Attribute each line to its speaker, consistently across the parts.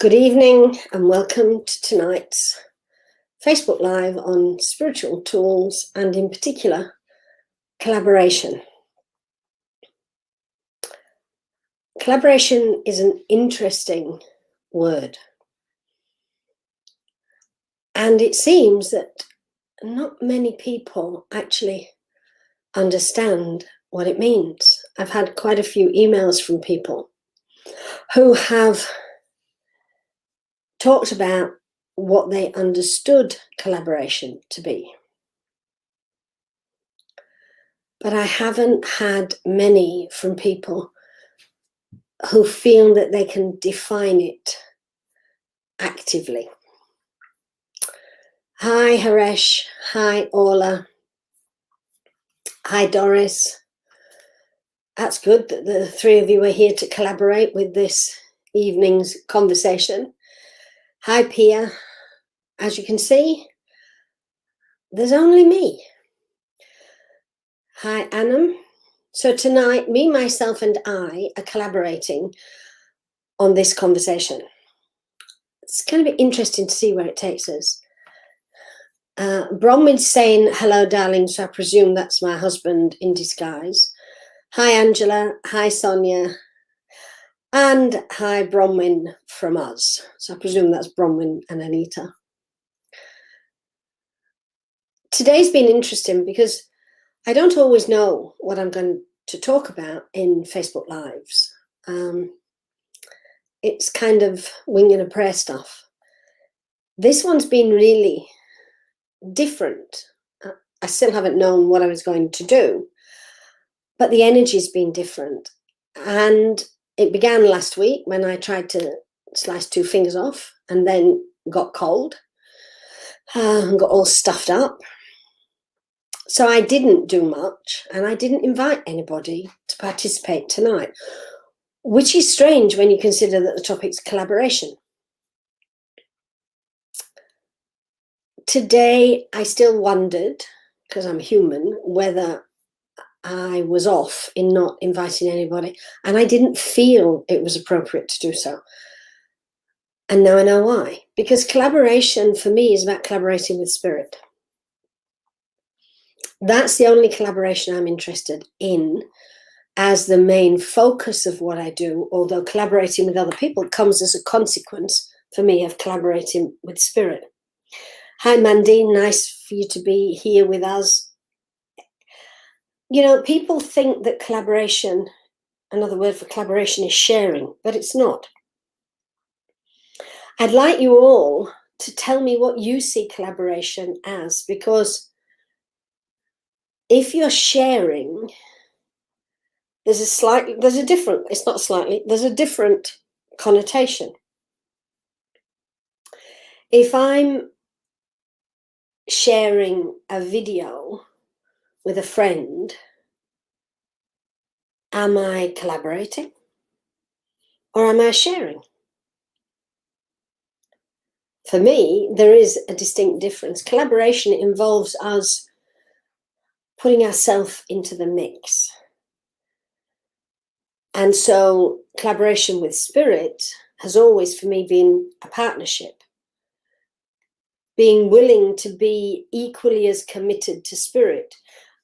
Speaker 1: Good evening and welcome to tonight's Facebook Live on spiritual tools and in particular, collaboration. Collaboration is an interesting word. And it seems that not many people actually understand what it means. I've had quite a few emails from people who have talked about what they understood collaboration to be. But I haven't had many from people who feel that they can define it actively. Hi, Haresh. Hi, Orla. Hi, Doris. That's good that the three of you are here to collaborate with this evening's conversation. Hi, Pia. As you can see, there's only me. Hi, Anam. So tonight, me, myself, and I are collaborating on this conversation. It's going to be interesting to see where it takes us. Bronwyn's saying, hello, darling, so I presume that's my husband in disguise. Hi, Angela. Hi, Sonia. And hi, Bronwyn from us. So I presume that's Bronwyn and Anita. Today's been interesting because I don't always know what I'm going to talk about in Facebook Lives. It's kind of wing and a prayer stuff. This one's been really different. I still haven't known what I was going to do, but the energy's been different. And it began last week when I tried to slice 2 fingers off and then got cold and got all stuffed up. So I didn't do much and I didn't invite anybody to participate tonight, which is strange when you consider that the topic's collaboration. Today, I still wondered, because I'm human, whether I was off in not inviting anybody, and I didn't feel it was appropriate to do so. And now I know why. Because collaboration for me is about collaborating with spirit. That's the only collaboration I'm interested in as the main focus of what I do, although collaborating with other people comes as a consequence for me of collaborating with spirit. Hi, Mandy. Nice for you to be here with us. You know, people think that collaboration, another word for collaboration is sharing, but it's not. I'd like you all to tell me what you see collaboration as, because if you're sharing, there's a different connotation. If I'm sharing a video with a friend, am I collaborating or am I sharing? For me, there is a distinct difference. Collaboration involves us putting ourselves into the mix. And so collaboration with spirit has always, for me, been a partnership. Being willing to be equally as committed to spirit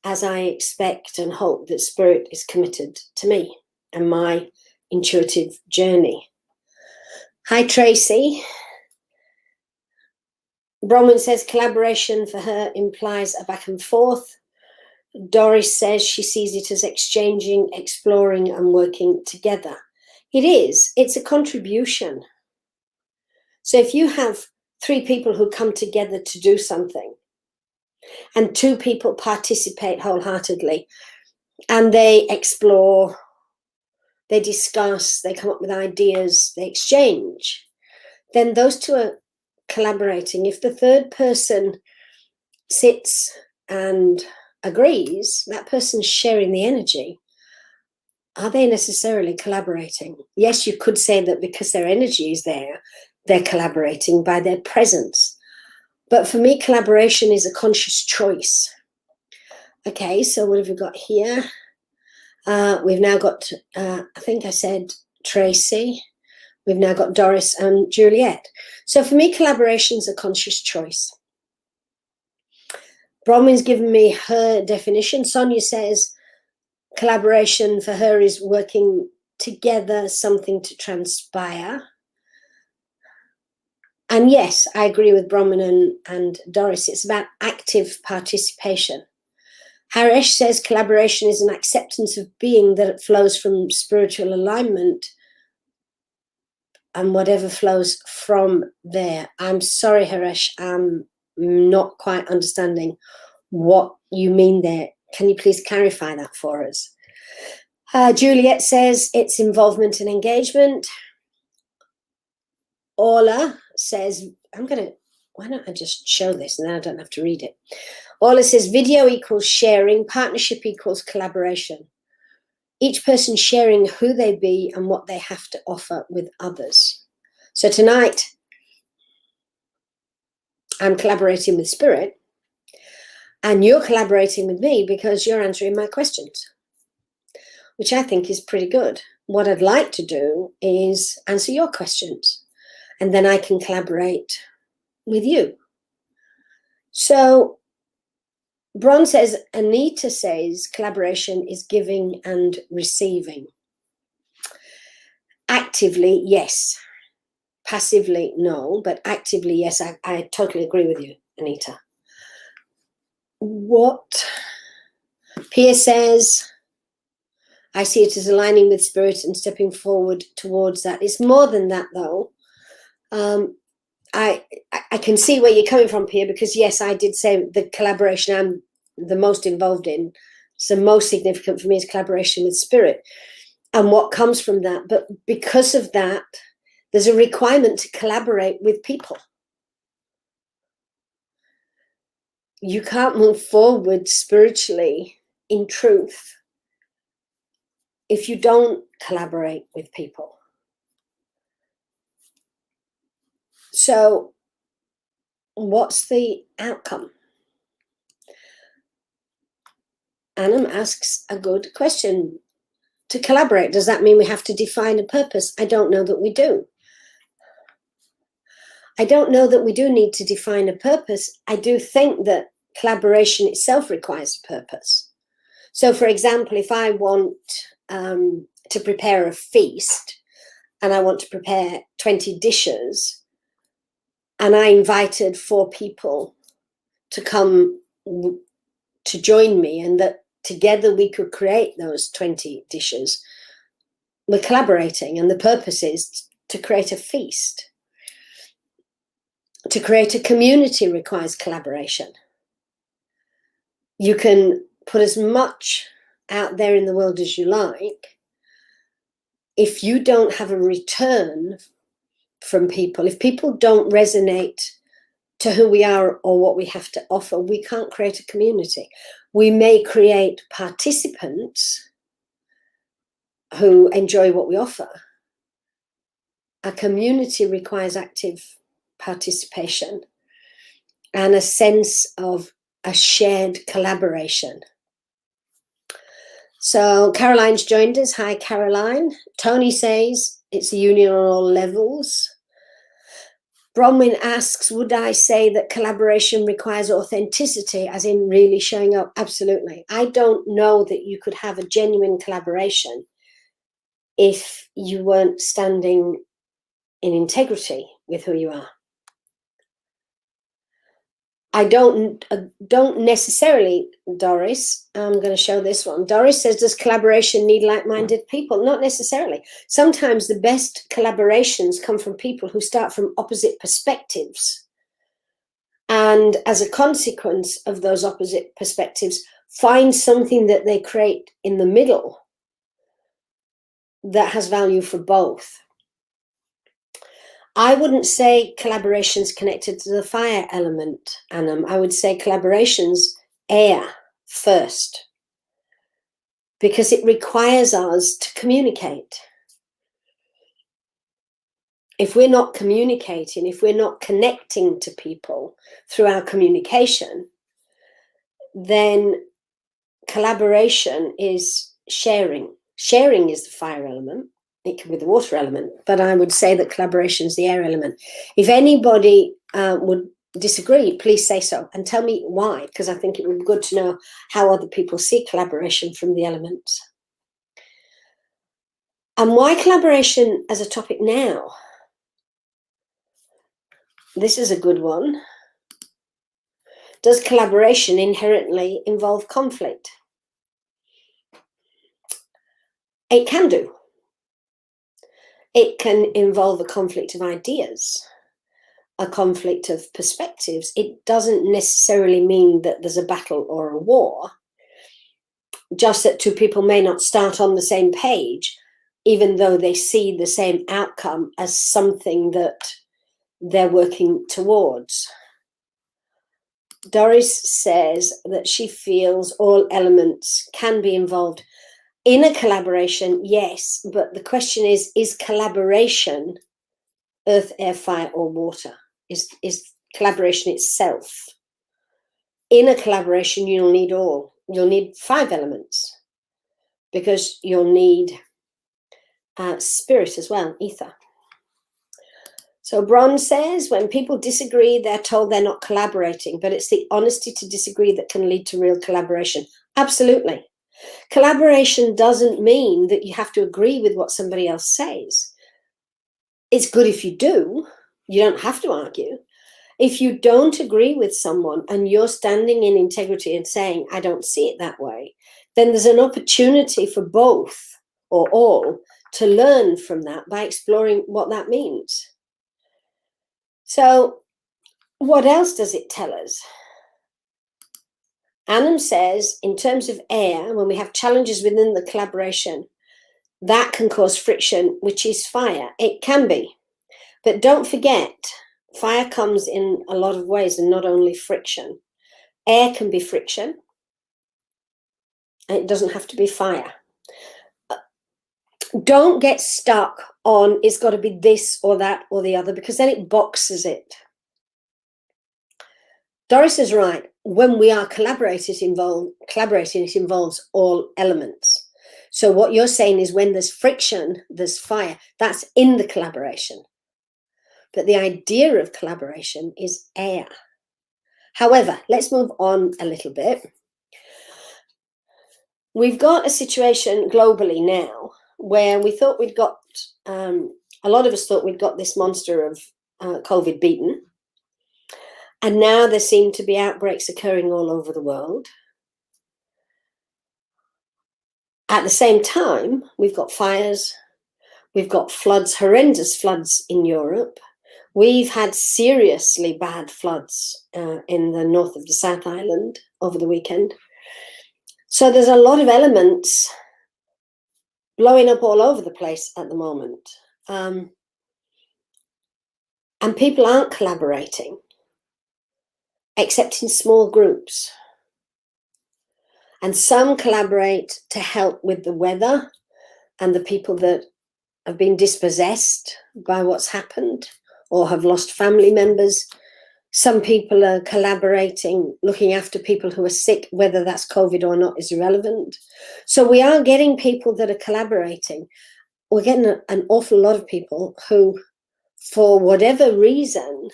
Speaker 1: as I expect and hope that spirit is committed to me and my intuitive journey. Hi, Tracy. Bronwyn says collaboration for her implies a back and forth. Doris says she sees it as exchanging, exploring, and working together. It is. It's a contribution. So if you have 3 people who come together to do something, and 2 people participate wholeheartedly, and they explore, they discuss, they come up with ideas, they exchange, then those 2 are collaborating. If the third person sits and agrees, that person's sharing the energy. Are they necessarily collaborating? Yes, you could say that because their energy is there, they're collaborating by their presence. But for me, collaboration is a conscious choice. Okay, so what have we got here? We've now got, I think I said Tracy. We've now got Doris and Juliet. So for me, collaboration's a conscious choice. Bronwyn's given me her definition. Sonia says collaboration for her is working together, something to transpire. And yes, I agree with Bronwyn and Doris. It's about active participation. Haresh says collaboration is an acceptance of being that flows from spiritual alignment and whatever flows from there. I'm sorry, Haresh, I'm not quite understanding what you mean there. Can you please clarify that for us? Juliet says it's involvement and engagement. Orla says, why don't I just show this and then I don't have to read it. Orla says video equals sharing, partnership equals collaboration. Each person sharing who they be and what they have to offer with others. So tonight, I'm collaborating with Spirit and you're collaborating with me because you're answering my questions, which I think is pretty good. What I'd like to do is answer your questions and then I can collaborate with you. So Bron says, Anita says collaboration is giving and receiving. Actively, yes. Passively, no. But actively, yes. I totally agree with you, Anita. What Pia says, I see it as aligning with Spirit and stepping forward towards that. It's more than that, though. I can see where you're coming from, Pia, because yes, I did say the collaboration I'm the most involved in. So most significant for me is collaboration with Spirit and what comes from that. But because of that, there's a requirement to collaborate with people. You can't move forward spiritually in truth if you don't collaborate with people. So what's the outcome? Anam asks a good question. To collaborate, does that mean we have to define a purpose? I don't know that we do. I don't know that we do need to define a purpose. I do think that collaboration itself requires a purpose. So, for example, if I want to prepare a feast and I want to prepare 20 dishes and I invited 4 people to come to join me and that together we could create those 20 dishes, we're collaborating, and the purpose is to create a feast. To create a community requires collaboration. You can put as much out there in the world as you like. If you don't have a return from people, if people don't resonate to who we are or what we have to offer, we can't create a community. We may create participants who enjoy what we offer. A community requires active participation and a sense of a shared collaboration. So Caroline's joined us. Hi, Caroline. Tony says it's a union on all levels. Bronwyn asks, would I say that collaboration requires authenticity, as in really showing up? Absolutely. I don't know that you could have a genuine collaboration if you weren't standing in integrity with who you are. I don't necessarily, Doris, I'm going to show this one. Doris says, does collaboration need like-minded people? Not necessarily. Sometimes the best collaborations come from people who start from opposite perspectives. And as a consequence of those opposite perspectives, find something that they create in the middle that has value for both. I wouldn't say collaboration's connected to the fire element, Annam. I would say collaboration's air first, because it requires us to communicate. If we're not communicating, if we're not connecting to people through our communication, then collaboration is sharing. Sharing is the fire element. it can be the water element, but I would say that collaboration is the air element. If anybody would disagree, please say so and tell me why, because I think it would be good to know how other people see collaboration from the elements. And why collaboration as a topic now? This is a good one. Does collaboration inherently involve conflict? It can do. It can involve a conflict of ideas, a conflict of perspectives. It doesn't necessarily mean that there's a battle or a war, just that two people may not start on the same page, even though they see the same outcome as something that they're working towards. Doris says that she feels all elements can be involved in a collaboration, yes, but the question is collaboration earth, air, fire, or water? Is collaboration itself? In a collaboration, you'll need all. You'll need 5 elements, because you'll need spirit as well, ether. So Bronze says, when people disagree, they're told they're not collaborating, but it's the honesty to disagree that can lead to real collaboration. Absolutely. Collaboration doesn't mean that you have to agree with what somebody else says. It's good if you do. You don't have to argue. If you don't agree with someone and you're standing in integrity and saying, I don't see it that way, then there's an opportunity for both or all to learn from that by exploring what that means. So what else does it tell us? Annam says, in terms of air, when we have challenges within the collaboration, that can cause friction, which is fire. It can be. But don't forget, fire comes in a lot of ways and not only friction. Air can be friction. And it doesn't have to be fire. Don't get stuck on it's got to be this or that or the other, because then it boxes it. Doris is right. When we are collaborating, it involves all elements. So what you're saying is when there's friction, there's fire. That's in the collaboration. But the idea of collaboration is air. However, let's move on a little bit. We've got a situation globally now where we thought we'd got, a lot of us thought we'd got this monster of COVID beaten. And now there seem to be outbreaks occurring all over the world. At the same time, we've got fires, we've got floods, horrendous floods in Europe. We've had seriously bad floods in the north of the South Island over the weekend. So there's a lot of elements blowing up all over the place at the moment. And people aren't collaborating, except in small groups. And some collaborate to help with the weather and the people that have been dispossessed by what's happened or have lost family members. Some people are collaborating, looking after people who are sick, whether that's COVID or not is irrelevant. So we are getting people that are collaborating. We're getting an awful lot of people who, for whatever reason,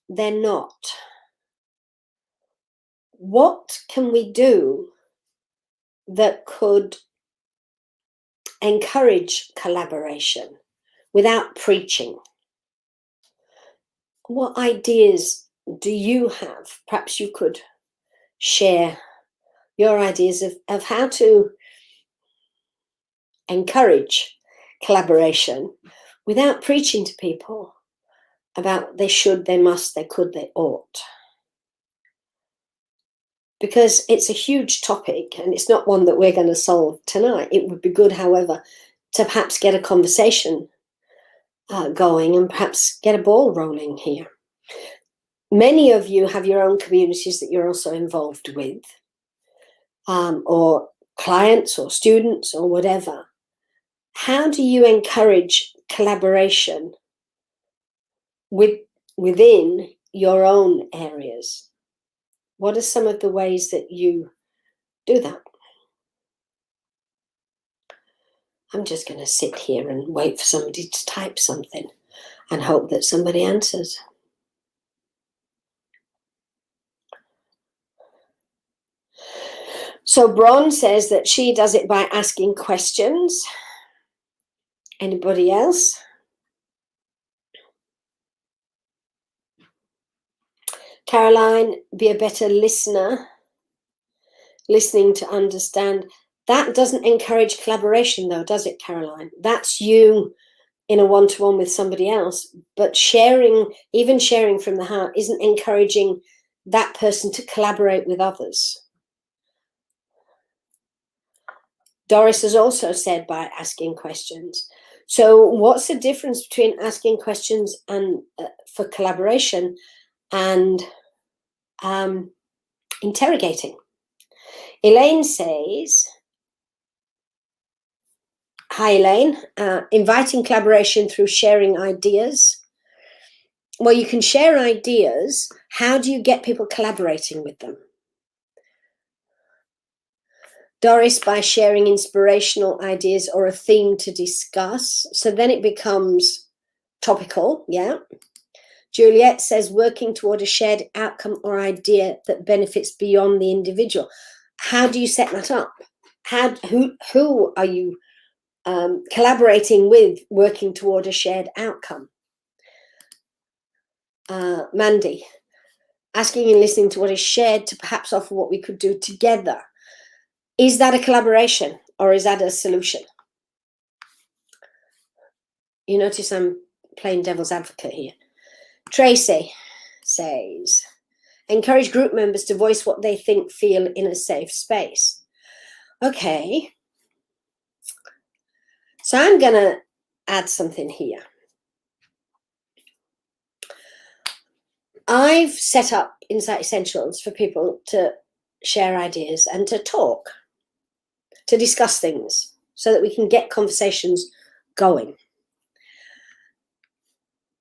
Speaker 1: they're not. What can we do that could encourage collaboration without preaching? What ideas do you have? Perhaps you could share your ideas of how to encourage collaboration without preaching to people about they should, they must, they could, they ought. Because it's a huge topic and it's not one that we're going to solve tonight. It would be good, however, to perhaps get a conversation going and perhaps get a ball rolling here. Many of you have your own communities that you're also involved with, or clients or students or whatever. How do you encourage collaboration within your own areas? What are some of the ways that you do that? I'm just going to sit here and wait for somebody to type something and hope that somebody answers. So Bron says that she does it by asking questions. Anybody else? Caroline, be a better listener. Listening to understand. That doesn't encourage collaboration though, does it, Caroline? That's you in a one-to-one with somebody else. But sharing, even sharing from the heart, isn't encouraging that person to collaborate with others. Doris has also said by asking questions. So what's the difference between asking questions and for collaboration and interrogating? Elaine says, hi Elaine, inviting collaboration through sharing ideas. Well, you can share ideas. How do you get people collaborating with them? Doris, by sharing inspirational ideas or a theme to discuss. So then it becomes topical, yeah. Juliet says working toward a shared outcome or idea that benefits beyond the individual. How do you set that up? Who are you collaborating with, working toward a shared outcome? Mandy, asking and listening to what is shared to perhaps offer what we could do together. Is that a collaboration or is that a solution? You notice I'm playing devil's advocate here. Tracy says, encourage group members to voice what they think, feel in a safe space. Okay. So I'm going to add something here. I've set up Insight Essentials for people to share ideas and to talk, to discuss things so that we can get conversations going.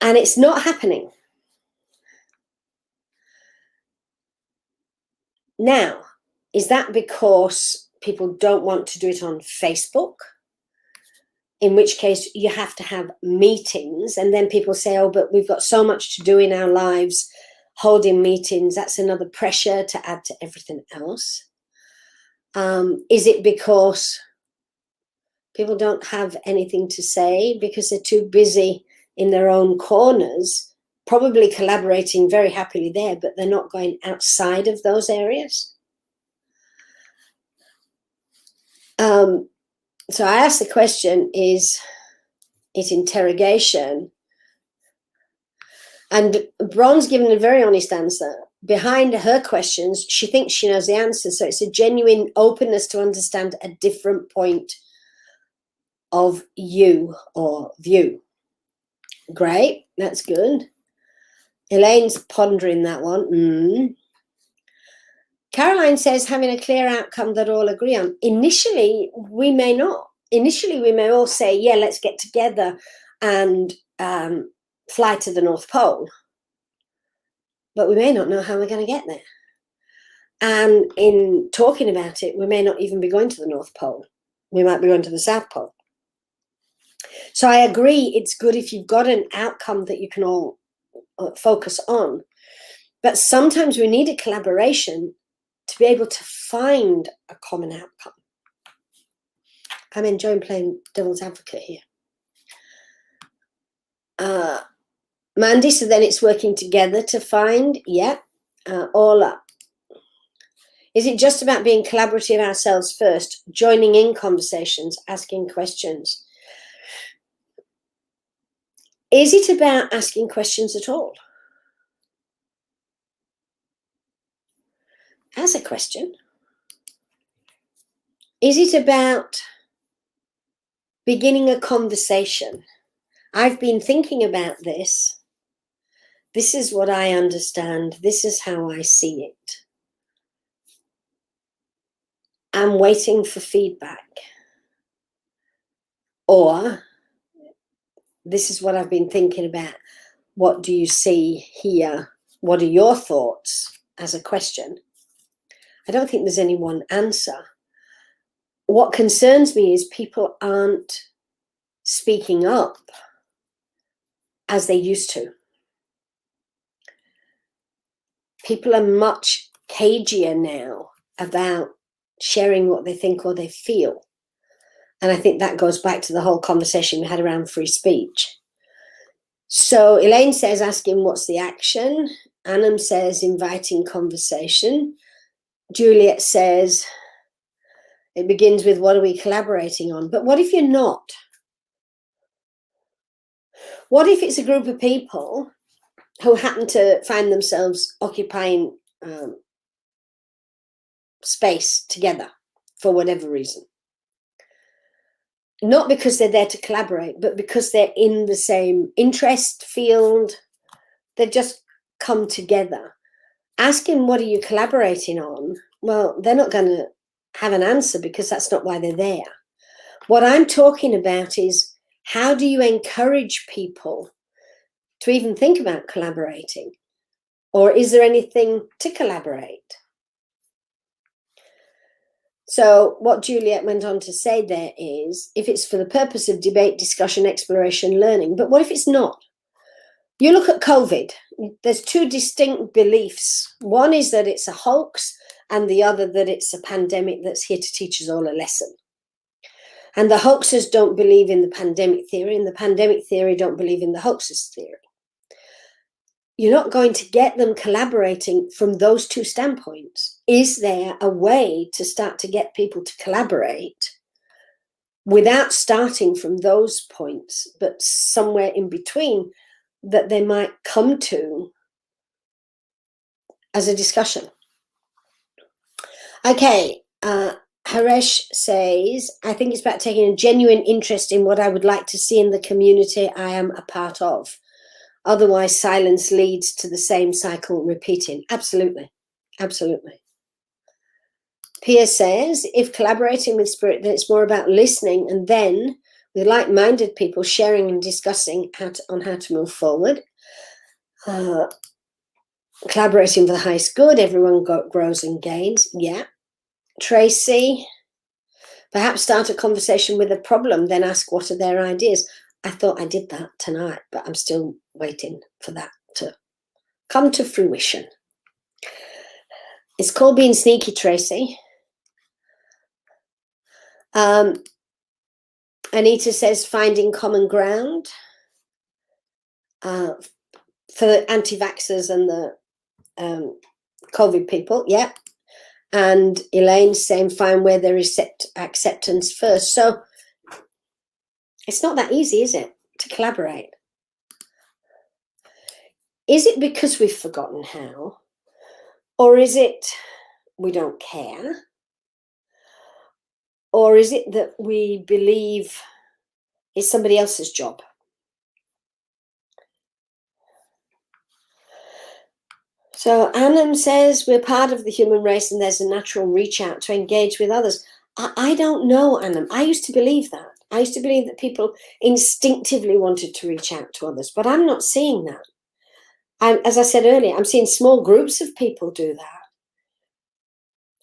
Speaker 1: And it's not happening. Now, is that because people don't want to do it on Facebook? In which case you have to have meetings, and then people say, oh, but we've got so much to do in our lives, holding meetings, that's another pressure to add to everything else. Is it because people don't have anything to say because they're too busy in their own corners, probably collaborating very happily there, but they're not going outside of those areas? So I asked the question, is it interrogation? And Bron's given a very honest answer. Behind her questions, she thinks she knows the answer. So it's a genuine openness to understand a different point of you or view. Great, that's good. Elaine's pondering that one. Caroline says having a clear outcome that all agree on. Initially, we may not. Initially, we may all say, yeah, let's get together and fly to the North Pole. But we may not know how we're going to get there. And in talking about it, we may not even be going to the North Pole. We might be going to the South Pole. So I agree, it's good if you've got an outcome that you can all focus on. But sometimes we need a collaboration to be able to find a common outcome. I'm enjoying playing devil's advocate here. Mandy, so then it's working together to find, all up. Is it just about being collaborative ourselves first, joining in conversations, asking questions? Is it about asking questions at all? As a question. Is it about beginning a conversation? I've been thinking about this. This is what I understand. This is how I see it. I'm waiting for feedback. Or, this is what I've been thinking about. What do you see here? What are your thoughts? As a question. I don't think there's any one answer. what concerns me is people aren't speaking up as they used to. People are much cagier now about sharing what they think or they feel. And I think that goes back to the whole conversation we had around free speech. So Elaine says, asking what's the action? Annam says, inviting conversation. Juliet says, it begins with, what are we collaborating on? But what if you're not? What if it's a group of people who happen to find themselves occupying space together for whatever reason? Not because they're there to collaborate, but because they're in the same interest field. They've just come together. Asking, what are you collaborating on? Well, they're not going to have an answer because that's not why they're there. What I'm talking about is, how do you encourage people to even think about collaborating? Or is there anything to collaborate? So what Juliet went on to say there is, if it's for the purpose of debate, discussion, exploration, learning, but what if it's not? You look at COVID, there's two distinct beliefs. One is that it's a hoax, and the other that it's a pandemic that's here to teach us all a lesson. And the hoaxers don't believe in the pandemic theory, and the pandemic theory don't believe in the hoaxers theory. You're not going to get them collaborating from those two standpoints. Is there a way to start to get people to collaborate without starting from those points, but somewhere in between that they might come to as a discussion? Okay, Haresh says, I think it's about taking a genuine interest in what I would like to see in the community I am a part of. Otherwise, silence leads to the same cycle repeating. Absolutely. Absolutely. Pia says, if collaborating with spirit, then it's more about listening, and then with like-minded people sharing and discussing on how to move forward. Collaborating for the highest good, everyone grows and gains. Yeah. Tracy, perhaps start a conversation with a problem, then ask what are their ideas. I thought I did that tonight, but I'm still waiting for that to come to fruition. It's called being sneaky, Tracy. Anita says finding common ground for the anti-vaxxers and the COVID people. Yeah. And Elaine's saying find where there is acceptance first. So it's not that easy, is it, to collaborate? Is it because we've forgotten how? Or is it we don't care? Or is it that we believe it's somebody else's job? So Annam says we're part of the human race and there's a natural reach out to engage with others. I don't know, Annam. I used to believe that. I used to believe that people instinctively wanted to reach out to others, but I'm not seeing that. As I said earlier, I'm seeing small groups of people do that.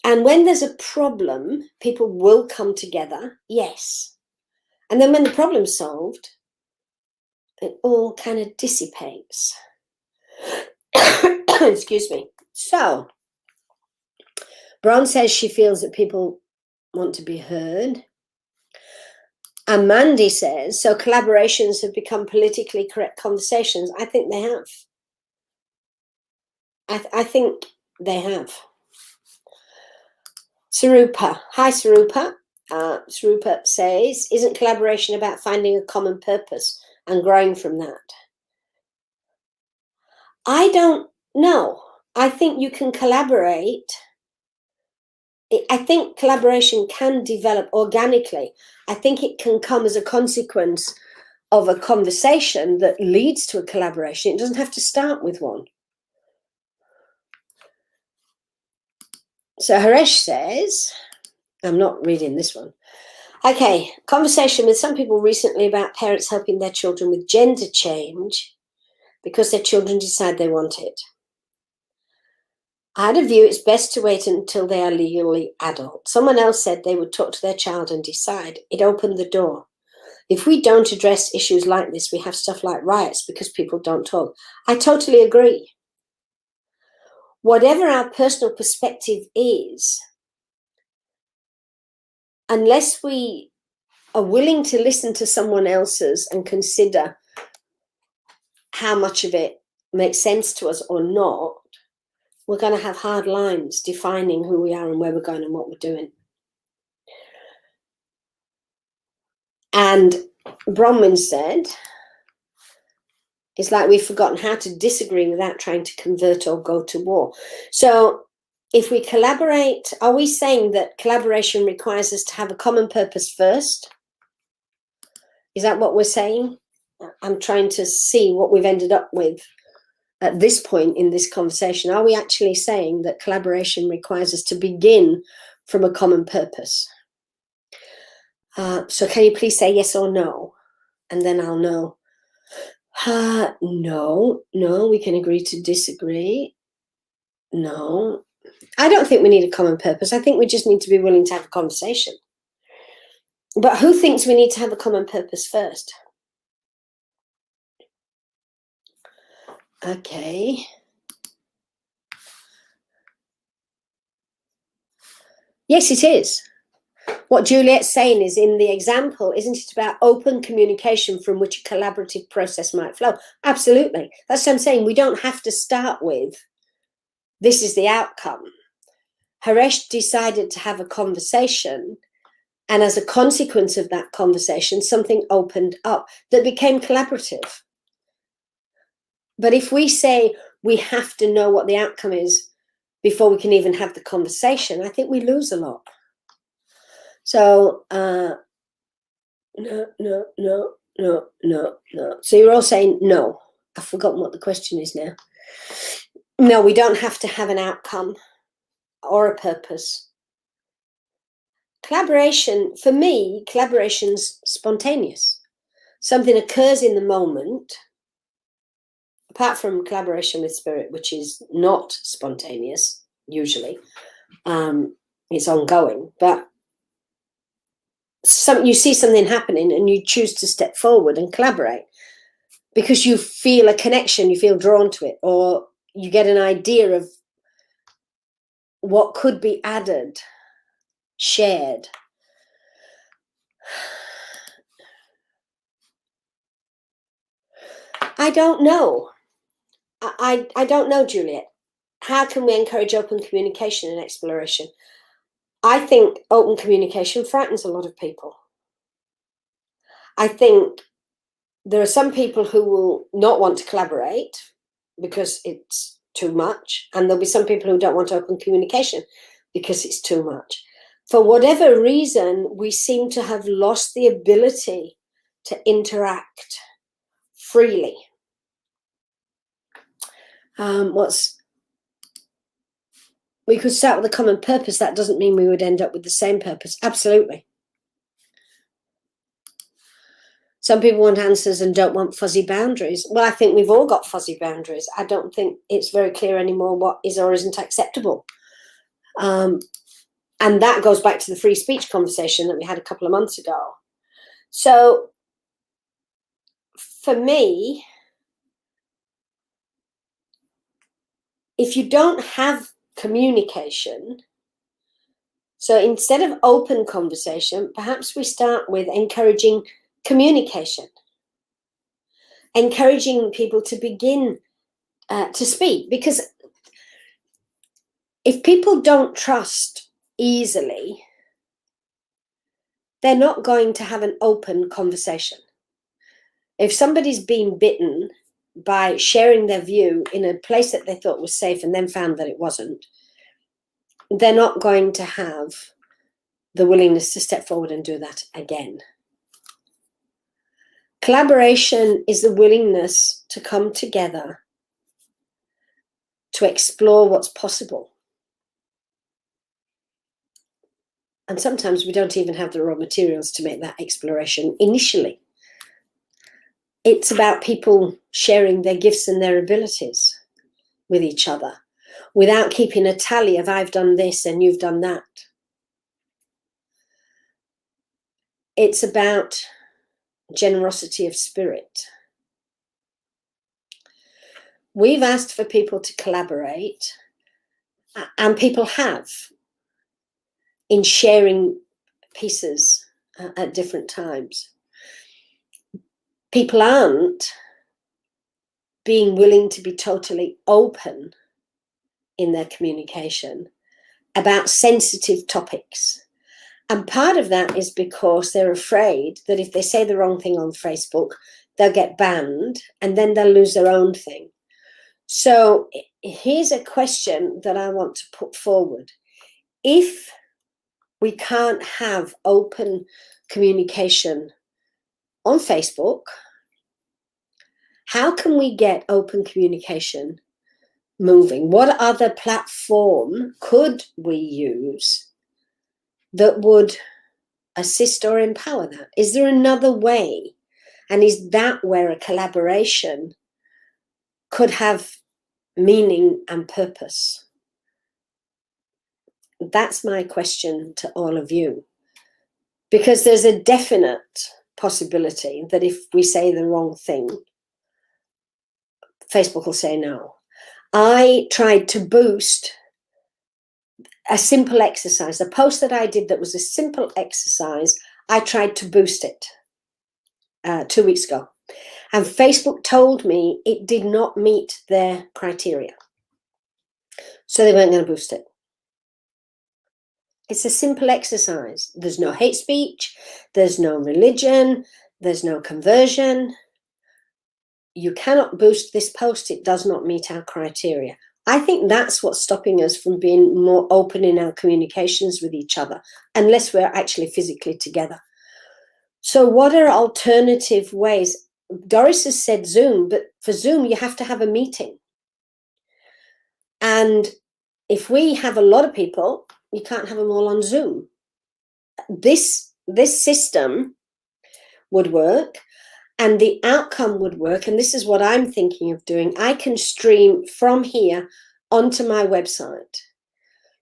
Speaker 1: And when there's a problem, people will come together, yes. And then when the problem's solved, it all kind of dissipates. Excuse me. So, Bron says she feels that people want to be heard. And Mandy says, so collaborations have become politically correct conversations. I think they have. I think they have. Sarupa. Hi, Sarupa. Sarupa says, isn't collaboration about finding a common purpose and growing from that? I don't know. I think you can collaborate. I think collaboration can develop organically. I think it can come as a consequence of a conversation that leads to a collaboration. It doesn't have to start with one. So Haresh says, I'm not reading this one. Okay, conversation with some people recently about parents helping their children with gender change because their children decide they want it. I had a view it's best to wait until they are legally adult. Someone else said they would talk to their child and decide. It opened the door. If we don't address issues like this, we have stuff like riots because people don't talk. I totally agree. Whatever our personal perspective is, unless we are willing to listen to someone else's and consider how much of it makes sense to us or not, we're going to have hard lines defining who we are and where we're going and what we're doing. And Bronwyn said, it's like we've forgotten how to disagree without trying to convert or go to war. So if we collaborate, are we saying that collaboration requires us to have a common purpose first? Is that what we're saying? I'm trying to see what we've ended up with at this point in this conversation. Are we actually saying that collaboration requires us to begin from a common purpose? So can you please say yes or no? And then I'll know. No, we can agree to disagree. No, I don't think we need a common purpose. I think we just need to be willing to have a conversation. But who thinks we need to have a common purpose first? Okay. Yes, it is. What Juliet's saying is, in the example, isn't it about open communication from which a collaborative process might flow? Absolutely. That's what I'm saying. We don't have to start with, this is the outcome. Haresh decided to have a conversation, and as a consequence of that conversation, something opened up that became collaborative. But if we say we have to know what the outcome is before we can even have the conversation, I think we lose a lot. So, no. So you're all saying no. I've forgotten what the question is now. No, we don't have to have an outcome or a purpose. Collaboration, for me, collaboration's spontaneous. Something occurs in the moment, apart from collaboration with spirit, which is not spontaneous, usually. It's ongoing, but you see something happening and you choose to step forward and collaborate because you feel a connection, you feel drawn to it, or you get an idea of what could be added, shared. I don't know. I don't know, Juliet. How can we encourage open communication and exploration? I think open communication frightens a lot of people. I think there are some people who will not want to collaborate because it's too much, and there'll be some people who don't want open communication because it's too much. For whatever reason, we seem to have lost the ability to interact freely. We could start with a common purpose. That doesn't mean we would end up with the same purpose. Absolutely. Some people want answers and don't want fuzzy boundaries. Well, I think we've all got fuzzy boundaries. I don't think it's very clear anymore what is or isn't acceptable. And that goes back to the free speech conversation that we had a couple of months ago. So for me, if you don't have communication, so instead of open conversation, perhaps we start with encouraging communication, encouraging people to begin to speak, because if people don't trust easily, they're not going to have an open conversation. If somebody's been bitten by sharing their view in a place that they thought was safe and then found that it wasn't, they're not going to have the willingness to step forward and do that again. Collaboration is the willingness to come together to explore what's possible. And sometimes we don't even have the raw materials to make that exploration initially. It's about people sharing their gifts and their abilities with each other. without keeping a tally of I've done this and you've done that. It's about generosity of spirit. We've asked for people to collaborate, and people have, in sharing pieces at different times. People aren't being willing to be totally open in their communication about sensitive topics. And part of that is because they're afraid that if they say the wrong thing on Facebook, they'll get banned and then they'll lose their own thing. So here's a question that I want to put forward. If we can't have open communication on Facebook, how can we get open communication moving? What other platform could we use that would assist or empower that? Is there another way? And is that where a collaboration could have meaning and purpose? That's my question to all of you. Because there's a definite possibility that if we say the wrong thing, Facebook will say no. I tried to boost a simple exercise. The post that I did that was a simple exercise, I tried to boost it 2 weeks ago. And Facebook told me it did not meet their criteria. So they weren't going to boost it. It's a simple exercise. There's no hate speech. There's no religion. There's no conversion. You cannot boost this post. It does not meet our criteria. I think that's what's stopping us from being more open in our communications with each other, unless we're actually physically together. So what are alternative ways? Doris has said Zoom, but for Zoom, you have to have a meeting. And if we have a lot of people, you can't have them all on Zoom. This system would work, and the outcome would work. And this is what I'm thinking of doing. I can stream from here onto my website.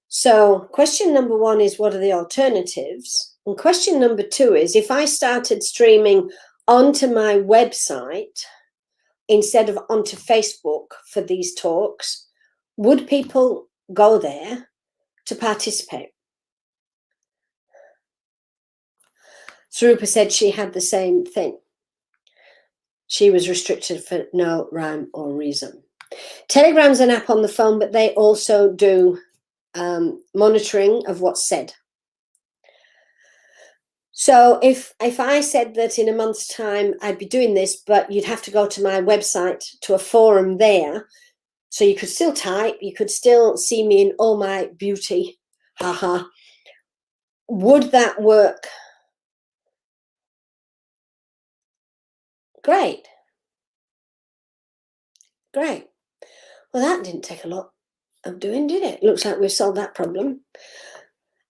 Speaker 1: So question number 1 is, what are the alternatives? And question number 2 is, if I started streaming onto my website instead of onto Facebook for these talks, would people go there to participate? Sarupa said she had the same thing. She was restricted for no rhyme or reason. Telegram's an app on the phone, but they also do monitoring of what's said. So if I said that in a month's time I'd be doing this, but you'd have to go to my website to a forum there, so you could still type, you could still see me in all my beauty, haha. Would that work? Great. Great. Well, that didn't take a lot of doing, did it? Looks like we've solved that problem.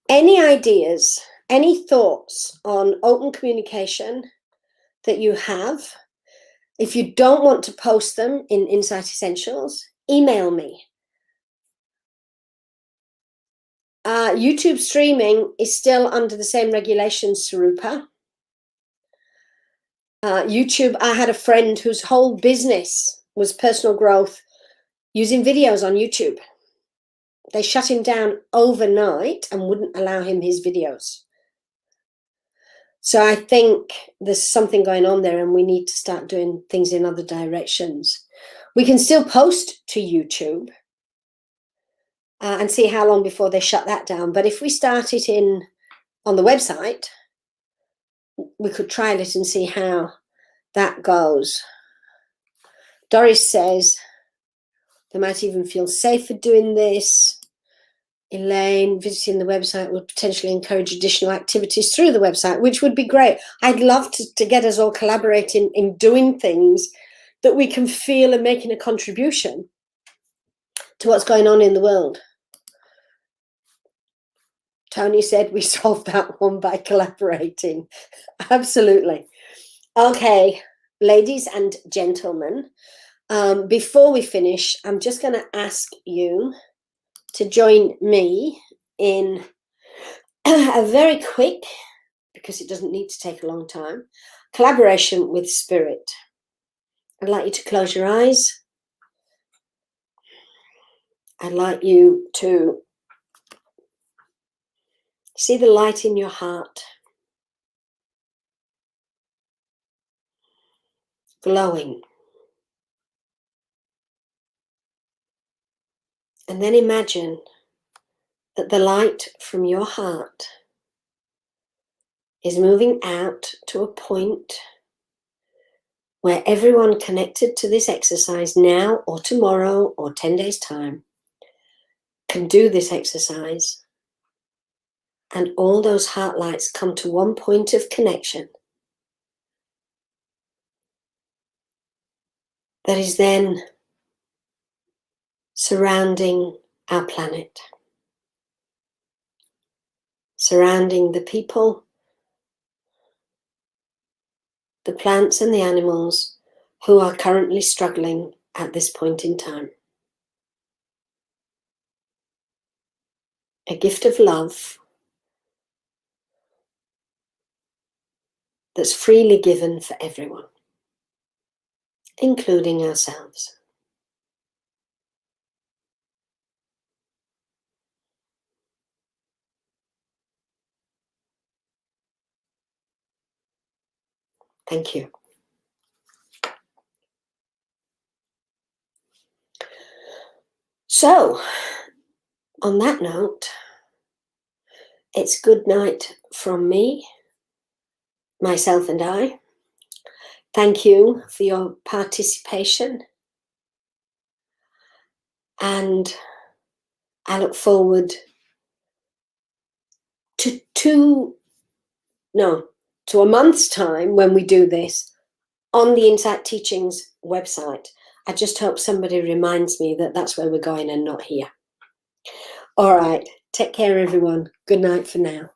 Speaker 1: Any ideas, any thoughts on open communication that you have? If you don't want to post them in Insight Essentials, email me. YouTube streaming is still under the same regulations, Sarupa. YouTube, I had a friend whose whole business was personal growth using videos on YouTube. They shut him down overnight and wouldn't allow him his videos. So I think there's something going on there, and we need to start doing things in other directions. We can still post to YouTube and see how long before they shut that down. But if we start it on the website, we could trial it and see how that goes. Doris says they might even feel safer doing this. Elaine, visiting the website would potentially encourage additional activities through the website, which would be great. I'd love to get us all collaborating in doing things that we can feel are making a contribution to what's going on in the world. Tony said we solved that one by collaborating. Absolutely. Okay, ladies and gentlemen, before we finish, I'm just going to ask you to join me in a very quick, because it doesn't need to take a long time, collaboration with Spirit. I'd like you to close your eyes. I'd like you to see the light in your heart, glowing. And then imagine that the light from your heart is moving out to a point where everyone connected to this exercise now or tomorrow or 10 days' time can do this exercise. And all those heart lights come to one point of connection that is then surrounding our planet, surrounding the people, the plants and the animals who are currently struggling at this point in time. A gift of love that's freely given for everyone, including ourselves. Thank you. So, on that note, it's good night from me, myself and I. Thank you for your participation. And I look forward to a month's time when we do this on the Insight Teachings website. I just hope somebody reminds me that that's where we're going and not here. All right. Take care, everyone. Good night for now.